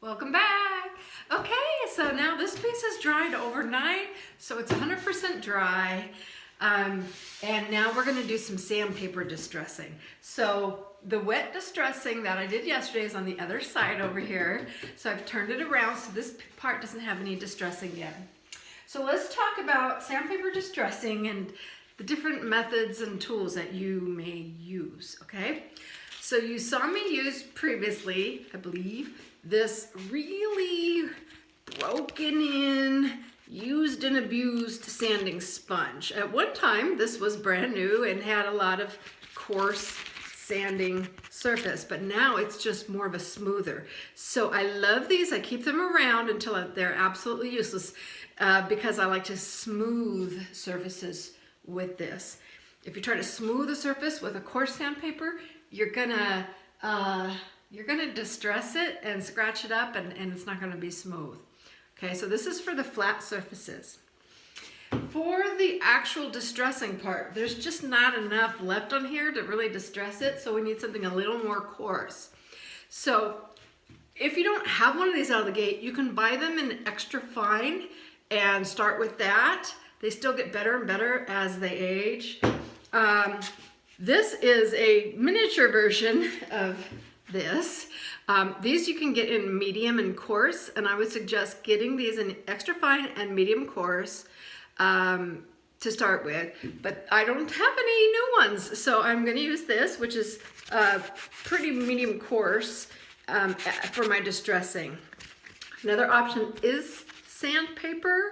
Welcome back. Okay, so now this piece has dried overnight, so it's 100% dry. And now we're gonna do some sandpaper distressing. So the wet distressing that I did yesterday is on the other side over here. So I've turned it around so this part doesn't have any distressing yet. So let's talk about sandpaper distressing and the different methods and tools that you may use, okay? So you saw me use previously, I believe, this really broken in, used and abused sanding sponge. At one time, this was brand new and had a lot of coarse sanding surface, but now it's just more of a smoother. So I love these. I keep them around until they're absolutely useless because I like to smooth surfaces with this. If you try to smooth a surface with a coarse sandpaper, you're gonna distress it and scratch it up and it's not gonna be smooth. Okay, so this is for the flat surfaces. For the actual distressing part, there's just not enough left on here to really distress it, so we need something a little more coarse. So if you don't have one of these out of the gate, you can buy them in extra fine and start with that. They still get better and better as they age. This is a miniature version of this. These you can get in medium and coarse, and I would suggest getting these in extra fine and medium coarse to start with, but I don't have any new ones, so I'm going to use this, which is pretty medium coarse for my distressing. Another option is sandpaper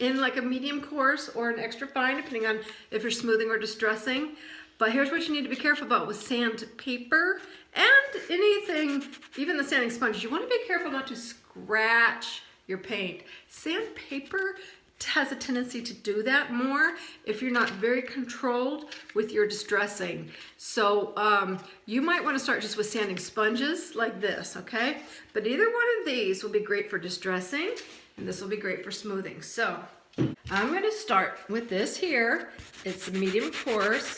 in like a medium coarse or an extra fine, depending on if you're smoothing or distressing. But here's what you need to be careful about with sandpaper and anything, even the sanding sponge. You want to be careful not to scratch your paint. Sandpaper has a tendency to do that more if you're not very controlled with your distressing. So you might want to start just with sanding sponges like this, okay? But either one of these will be great for distressing, and this will be great for smoothing. So I'm going to start with this here. It's medium coarse.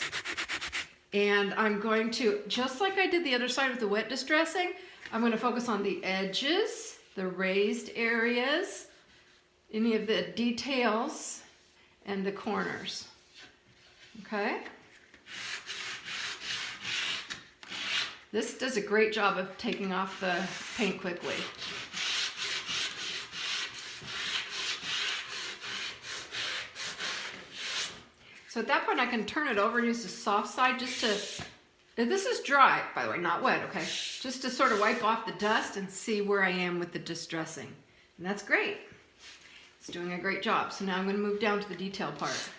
And I'm going to, just like I did the other side with the wet distressing, I'm going to focus on the edges, the raised areas, any of the details, and the corners. Okay? This does a great job of taking off the paint quickly. So at that point I can turn it over and use the soft side just to, this is dry, by the way, not wet, okay? Just to sort of wipe off the dust and see where I am with the distressing. And that's great. It's doing a great job. So now I'm going to move down to the detail part.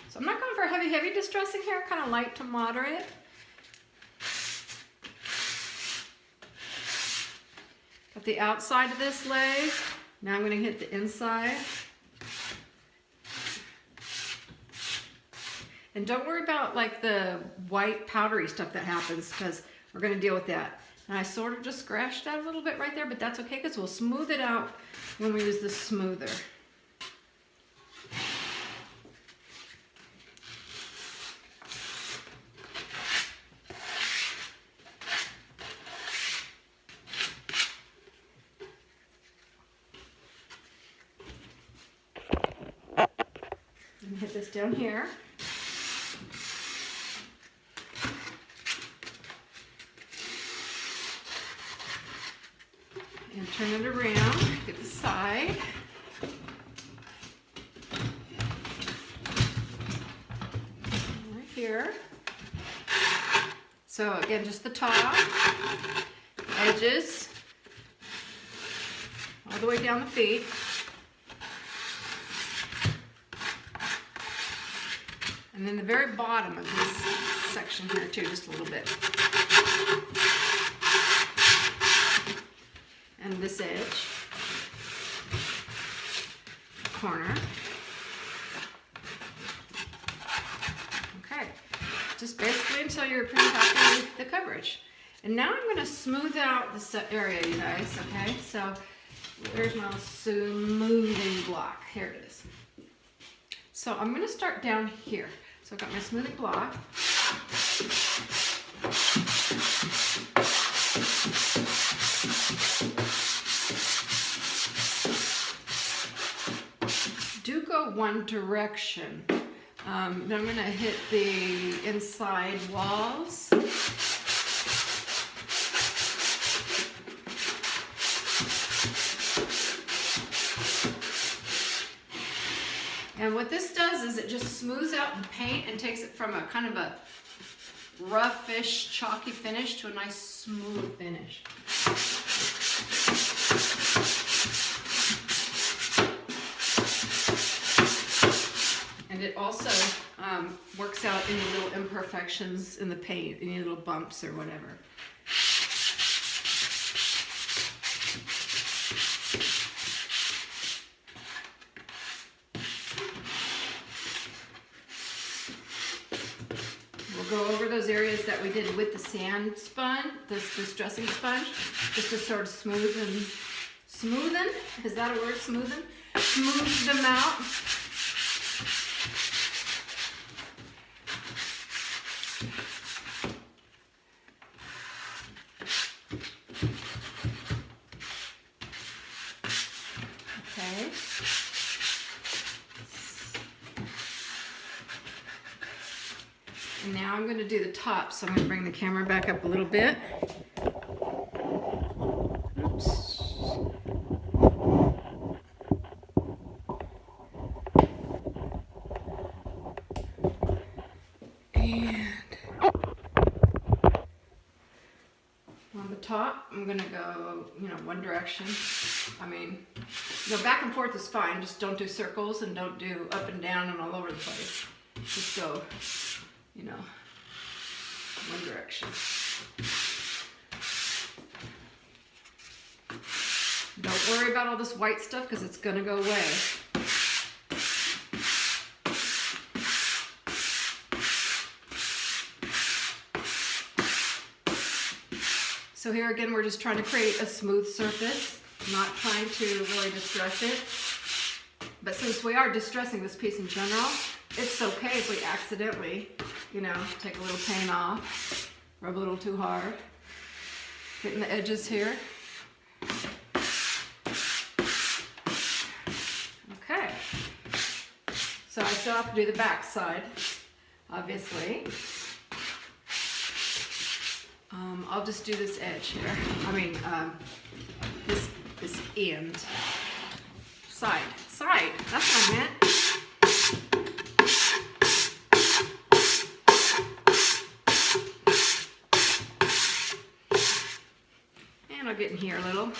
So I'm not going for heavy distressing here, kind of light to moderate. Got the outside of this leg. Now I'm going to hit the inside. And don't worry about like the white powdery stuff that happens, because we're going to deal with that. And I sort of just scratched that a little bit right there, but that's okay because we'll smooth it out when we use the smoother. And hit this down here. And turn it around, get the side. Right here. So again, just the top, edges, all the way down the feet. And then the very bottom of this section here too, just a little bit. And this edge, corner. Okay, just basically until you're pretty happy with the coverage. And now I'm going to smooth out this area, you guys, okay? So There's my smoothing block. Here it is. So I'm going to start down here. So I've got my smoothing block. Do go one direction. Then I'm going to hit the inside walls. And what this does is it just smooths out the paint and takes it from a kind of a roughish, chalky finish to a nice smooth finish. And it also works out any little imperfections in the paint, any little bumps or whatever. We'll go over those areas that we did with the sand sponge, this distressing sponge, just to sort of smoothen, is that a word, smoothen? Smooth them out. Okay. And now I'm going to do the top, so I'm going to bring the camera back up a little bit. Oops. And on the top, I'm going to go, one direction. I mean, back and forth is fine. Just don't do circles and don't do up and down and all over the place. Just go, one direction. Don't worry about all this white stuff because it's going to go away. So here again, we're just trying to create a smooth surface, not trying to really distress it. But since we are distressing this piece in general, it's okay if we accidentally, take a little paint off, rub a little too hard, getting the edges here. Okay. So I still have to do the back side, obviously. I'll just do this edge here. This end. Side. That's what I meant. And I'll get in here a little.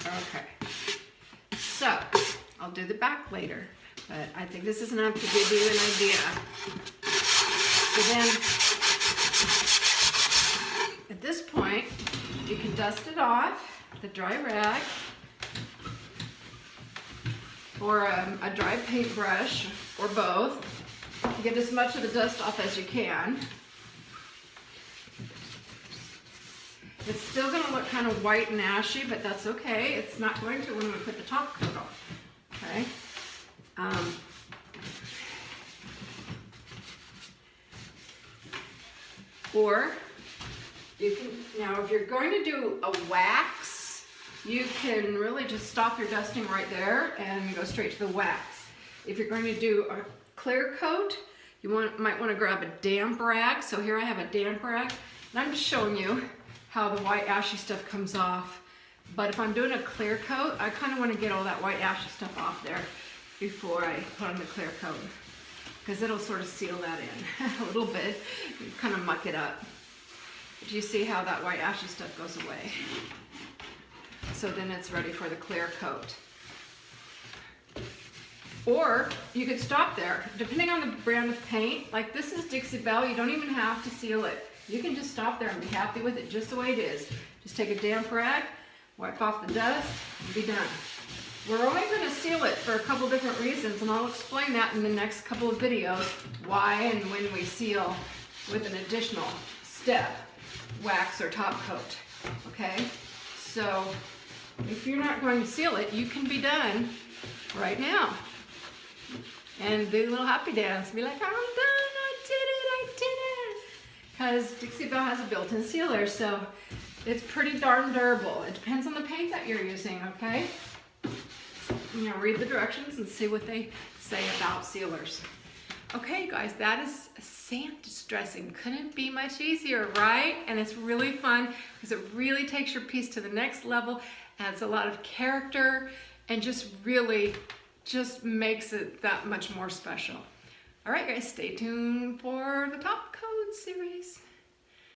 Okay, so I'll do the back later, but I think this is enough to give you an idea. So then, at this point, you can dust it off, the dry rag, or a dry paintbrush, or both. Get as much of the dust off as you can. It's still going to look kind of white and ashy, but that's okay. It's not going to when we put the top coat on. Okay. Or you can, now if you're going to do a wax, you can really just stop your dusting right there and go straight to the wax. If you're going to do a clear coat, you might want to grab a damp rag. So here I have a damp rag, and I'm just showing you how the white ashy stuff comes off. But if I'm doing a clear coat, I kind of want to get all that white ashy stuff off there before I put on the clear coat, because it'll sort of seal that in a little bit, kind of muck it up. Do you see how that white ashy stuff goes away? So then it's ready for the clear coat. Or you could stop there, depending on the brand of paint. Like this is Dixie Belle, you don't even have to seal it. You can just stop there and be happy with it just the way it is. Just take a damp rag, wipe off the dust, and be done. We're only going to seal it for a couple different reasons, and I'll explain that in the next couple of videos, why and when we seal with an additional step, wax or top coat, okay? So if you're not going to seal it, you can be done right now. And do a little happy dance. Be like, I'm done, I did it. Because Dixie Belle has a built-in sealer, so it's pretty darn durable. It depends on the paint that you're using, okay? You know, read the directions and see what they say about sealers. Okay, guys, that is sand distressing. Couldn't be much easier, right? And it's really fun because it really takes your piece to the next level, adds a lot of character, and just really just makes it that much more special. All right, guys, stay tuned for the top coat series.